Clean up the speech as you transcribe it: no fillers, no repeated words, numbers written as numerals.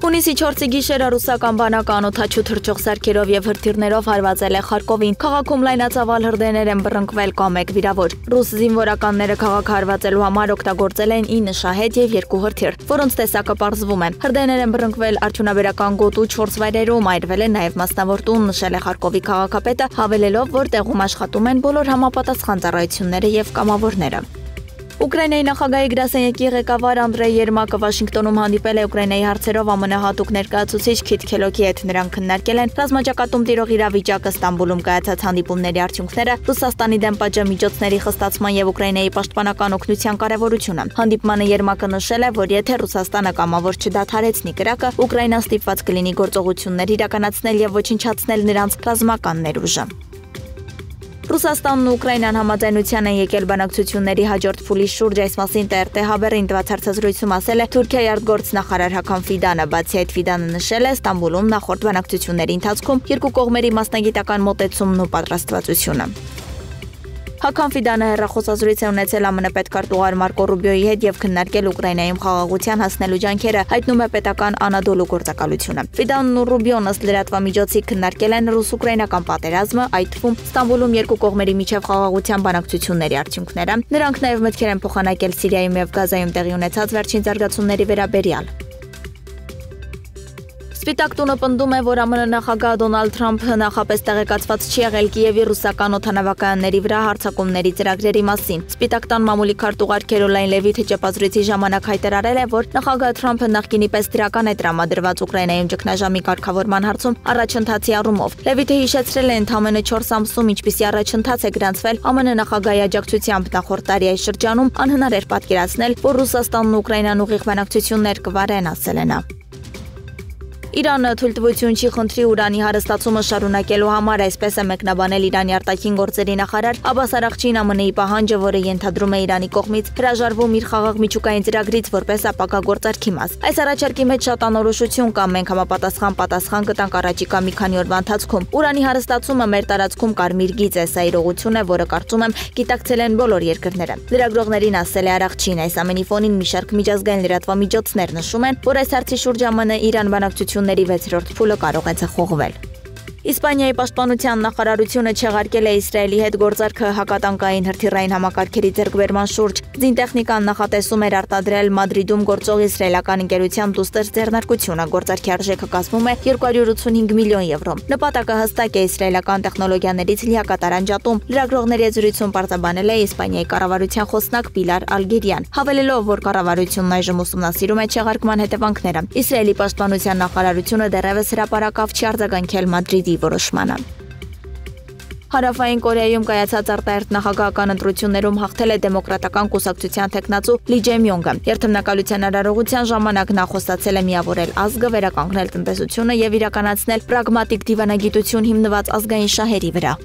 Հունիսի 4-ի գիշերը ռուսական բանակը անօդաչու թռչող սարքերով եւ հրթիռներով հարվածել է Խարկովին։ Քաղաքում լայնածավալ հրդեհներ են բռնկվել կամ 1 վիրավոր։ Ռուս զինվորականները քաղաքը հարվածելու համար օգտագործել են 9 շահեդ եւ 2 հրթիռ, որոնց տեսակը պարզվում է։ Հրդեհներ են բռնկվել արդյունաբերական գոտու 4 վայրերում, այրվել է նաեւ մասնավոր տուն, նշել է Խարկովի քաղաքապետը, հավելելով, որ տեղում աշխատում են բոլոր համապատասխան ծառայությունները եւ կամավորները։ Ուկրաինայի նախագահի գրասենյակի ղեկավար Անդրեյ Երմակը Վաշինգտոնում հանդիպել է Ուկրաինայի հարցերով ԱՄՆ հատուկ ներկայացուցիչ Քիթ Քելոքի հետ։ Նրանք քննարկել են ռազմաճակատում տիրող իրավիճակը, Ստամբուլում կայացած հանդիպումների արդյունքները, Ռուսաստանի դեմ պատժամիջոցների խստացման եւ Ուկրաինայի պաշտպանական օգնության կարեւորությունը։ Հանդիպմանը Երմակը նշել է, որ եթե Ռուսաստանը կամավոր չդադարեցնի կրակը, Ուկրաինան ստիպված կլինի գործողություններ իրականացնել եւ ոչնչացնել նրանց ռազմական ներուժը։ Ռուսաստանն ու Ուկրաինան համաձայնության են եկել բանակցությունների հաջորդ փուլի շուրջ, այս մասին ՏՌՏ Հաբերին տված հարցազրույցում ասել է Թուրքիայի արտգործնախարար Հական Ֆիդանը, բացի այդ Ֆիդանը նշել է Ստամբուլում նախորդ բանակցությունների ընթացքում երկու կողմերի մասնագիտական մոտեցումն ու պատրաստվածությունը։ Հական Ֆիդանը հեռախոսազրույց է ունեցել ԱՄՆ պետքարտուղար Մարկո Ռուբիոյի հետ եւ քննարկել Ուկրաինայում խաղաղության հասնելու ջանքերը, հայտնում է պետական Անադոլու գործակալությունը։ Ֆիդանն ու Ռուբիոն ըստ լրատվամիջոցի քննարկել են ռուս-ուկրաինական պատերազմը, այդ թվում Ստամբուլում երկու կողմերի միջև խաղաղության բանակցությունների արդյունքները։ Նրանք նաեւ մտքեր են փոխանակել Սիրիայում եւ Գազայում տեղի ունեցած վերջին զարգացումների վերաբերյալ։ Սպիտակ տունը պնդում է, որ ԱՄՆ նախագահ Դոնալդ Թրամփը նախապես տեղեկացված չի եղել Կիևի ռուսական օդանավակայանների վրա հարձակումների ծրագրերի մասին։ Սպիտակ տան մամուլի քարտուղար Քերոլայն Լևիթը ճեպազրույցի ժամանակ հայտարարել է, որ նախագահ Թրամփը նախկինի պես դրական է տրամադրված Ուկրաինայում ճգնաժամի կարգավորման հարցում առաջընթացի առումով։ Լևիթը հիշեցրել է ընդամենը 4 ամսում ինչպիսի առաջընթաց է գրանցվել ԱՄՆ նախագահի աջակցությամբ նախորդ տարի այս շրջանում անհնար էր պատկերացնել, որ Ռուսաստանն ու Ուկրաինան ուղիղ բանակցություններ կվարեն, ասել է նա։ Իրանը թույլտվություն չի խնդրի ուրանի հարստացումը շարունակելու համար, այսպես է մեկնաբանել Իրանի արտաքին գործերի նախարար Աբբաս Արաղչին ԱՄՆ-ի պահանջը, որը ենթադրում է Իրանի կողմից հրաժարվում իր խաղաղ միջուկային ծրագրից որպես ապագա գործարքի մաս։ Այս առաջարկի մեջ շատ անորոշություն կա, մենք համապատասխան պատասխան կտանք առաջիկա մի քանի օրվա ընթացքում։ Ուրանի հարստացումը մեր տարածքում կարմիր գիծ է, սա իրողություն է, որը կարծում եմ գիտակցել են բոլոր երկրները։ Լրագրողներին ասել է Արաղչին, այս ամենի ֆոնին մի շարք միջազգային լրատվամիջոցներ նշում են, որ այս հարցի շուրջ ԱՄՆ-Իրան բանակցությունների 6-րդ փուլը կարող է ձախողվել։ Իսպանիայի պաշտպանության նախարարությունը չեղարկել է Իսրայելի հետ գործարքը հակատանկային հրթիռային համակարգերի ձեռքբերման շուրջ։ Զինտեխնիկան նախատեսում էր արտադրել Մադրիդում գործող իսրայելական ընկերության դուստր ձեռնարկությունը։ Գործարքի արժեքը կազմում է 285 միլիոն եվրո։ Նպատակը հստակ է իսրայելական տեխնոլոգիաներից լիակատար անջատում։ Լրագրողների զրույցում պարզաբանել է Իսպանիայի կառավարության խոսնակ Պիլար Ալգերյան, հավելելով, որ կառավարությունն այժմ ուսումնասիրում է չեղարկման հետևանքները։ Իսրայելի պաշտպանության նախարարությունը դեռևս հրապարակավ չի արձագանքել Մադրիդի որոշմանը։ Հարավային Կորեայում կայացած արտահերթ նախագահական ընտրություններում հաղթել է դեմոկրատական կուսակցության թեկնածու Լի Ջեմյոնգը։ Երթմնակալության արարողության ժամանակ նա խոստացել է միավորել ազգը, վերականգնել տնտեսությունը եւ իրականացնել պրագմատիկ դիվանագիտություն հիմնված ազգային շահերի վրա։